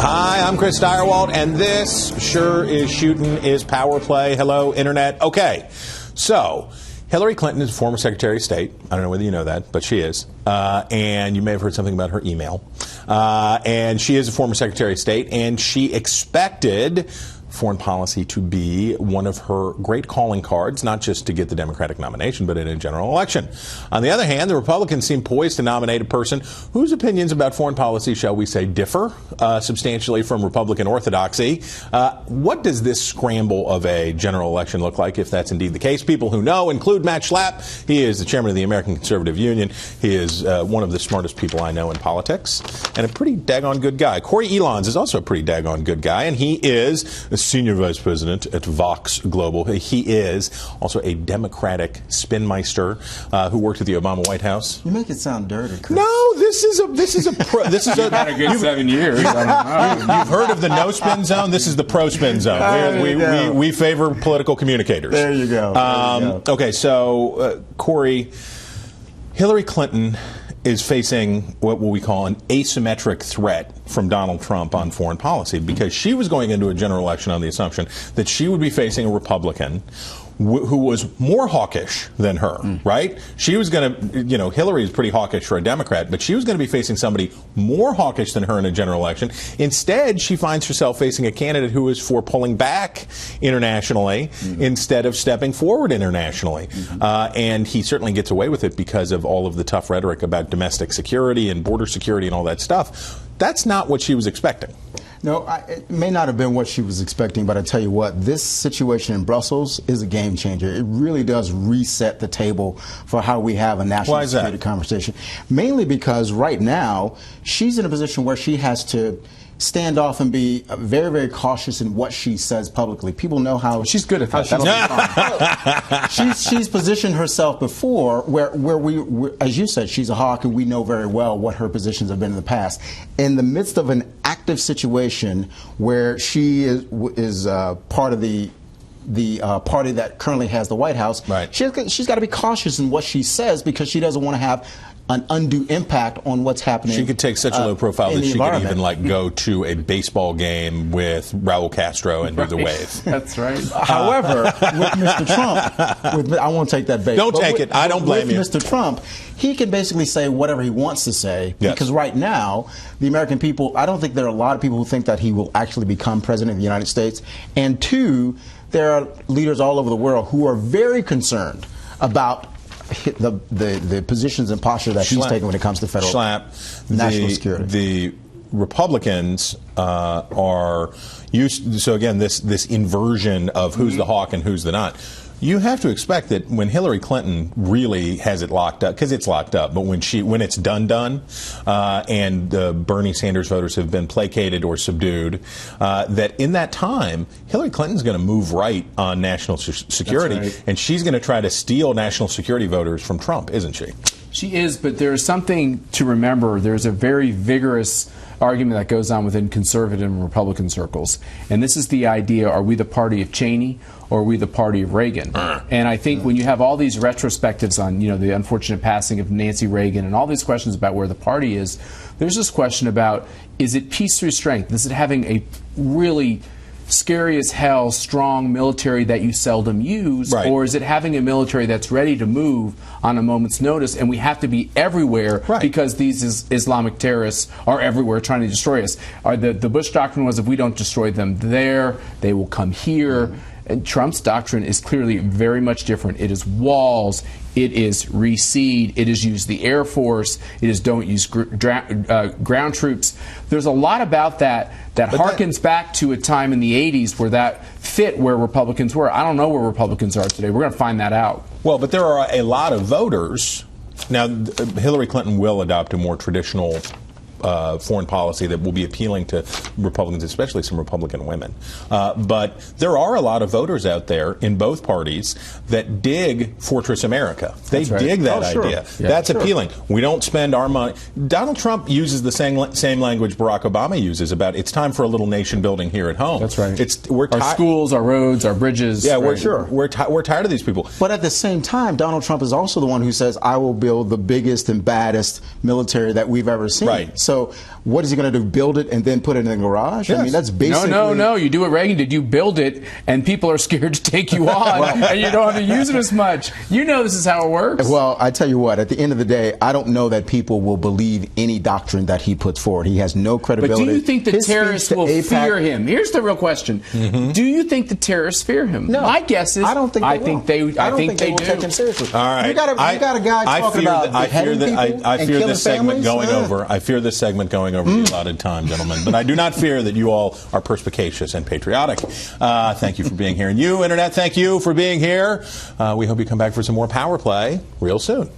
Hi, I'm Chris Stirewalt, and this sure is shooting is power play. Hello, Internet. Okay, so Hillary Clinton is a former Secretary of State. I don't know whether you know that, but she is. And you may have heard something about her email. And she is a former Secretary of State, and she expected foreign policy to be one of her great calling cards, not just to get the Democratic nomination, but in a general election. On the other hand, the Republicans seem poised to nominate a person whose opinions about foreign policy, shall we say, differ substantially from Republican orthodoxy. What does this scramble of a general election look like, if that's indeed the case? People who know include Matt Schlapp. He is the chairman of the American Conservative Union. He is one of the smartest people I know in politics, and a pretty daggone good guy. Corey Ealons is also a pretty daggone good guy, and he is the senior vice president at Vox Global. He is also a Democratic spinmeister who worked at the Obama White House. You make it sound dirty, Chris. No, this is a had a good 7 years. I don't know. You've heard of the no spin zone? This is the pro spin zone. We favor political communicators. There you go. Okay, so Corey, Hillary Clinton is facing what we call an asymmetric threat from Donald Trump on foreign policy, because she was going into a general election on the assumption that she would be facing a Republican who was more hawkish than her, right? She was going to, Hillary is pretty hawkish for a Democrat, but she was going to be facing somebody more hawkish than her in a general election. Instead, she finds herself facing a candidate who is for pulling back internationally instead of stepping forward internationally. And he certainly gets away with it because of all of the tough rhetoric about domestic security and border security and all that stuff. That's not what she was expecting. No, it may not have been what she was expecting, but I tell you what, this situation in Brussels is a game changer. It really does reset the table for how we have a national security conversation. Mainly because right now, she's in a position where she has to stand off and be very, very cautious in what she says publicly. People know how she's good at that. She's positioned herself before where we, as you said, she's a hawk, and we know very well what her positions have been in the past. In the midst of an active situation where she is part of the party that currently has the White House, right, she's got to be cautious in what she says, because she doesn't want to have an undue impact on what's happening. She could take such a low profile that she could even go to a baseball game with Raul Castro and do the wave. That's right. However, with Mr. Trump, I won't take that bait. Don't take it. I don't blame you. With Mr. Trump, he can basically say whatever he wants to say, because right now, the American people, I don't think there are a lot of people who think that he will actually become president of the United States. And two, there are leaders all over the world who are very concerned about the positions and posture that he's taking when it comes to federal national security. The Republicans are used. So again, this inversion of who's the hawk and who's the not. You have to expect that when Hillary Clinton really has it locked up, because it's locked up, but when it's done, and the Bernie Sanders voters have been placated or subdued, that in that time, Hillary Clinton's going to move right on national security, and she's going to try to steal national security voters from Trump, isn't she? She is, but there's something to remember. There's a very vigorous argument that goes on within conservative and Republican circles, and this is the idea: are we the party of Cheney or are we the party of Reagan? And I think when you have all these retrospectives on the unfortunate passing of Nancy Reagan and all these questions about where the party is, there's this question about, is it peace through strength? Is it having a really scary as hell strong military that you seldom use, or is it having a military that's ready to move on a moment's notice, and we have to be everywhere because these Islamic terrorists are everywhere trying to destroy us? The Bush doctrine was, if we don't destroy them there, they will come here. And Trump's doctrine is clearly very much different. It is walls. It is reseed. It is use the Air Force. It is don't use ground troops. There's a lot about that harkens back to a time in the 80s where that fit where Republicans were. I don't know where Republicans are today. We're going to find that out. Well, but there are a lot of voters. Now, Hillary Clinton will adopt a more traditional foreign policy that will be appealing to Republicans, especially some Republican women. But there are a lot of voters out there in both parties that dig Fortress America. They dig that idea. Yeah, that's appealing. We don't spend our money. Donald Trump uses the same language Barack Obama uses about it's time for a little nation building here at home. That's right. Our schools, our roads, our bridges. Yeah, we're tired of these people. But at the same time, Donald Trump is also the one who says, I will build the biggest and baddest military that we've ever seen. Right. So So what is he going to do? Build it and then put it in the garage? Yes. I mean, that's basically... No. You do what Reagan did. You build it, and people are scared to take you on, and you don't have to use it as much. You know this is how it works. Well, I tell you what, at the end of the day, I don't know that people will believe any doctrine that he puts forward. He has no credibility. But do you think the terrorists will fear him? Here's the real question. Do you think the terrorists fear him? No. My guess is I don't think they I think they will do. take him seriously. All right. You got a guy talking about beheading people I and fear killing this segment families? going over. I fear this segment going over the allotted time, gentlemen. But I do not fear that you all are perspicacious and patriotic. Thank you for being here. And you, Internet, thank you for being here. We hope you come back for some more Power Play real soon.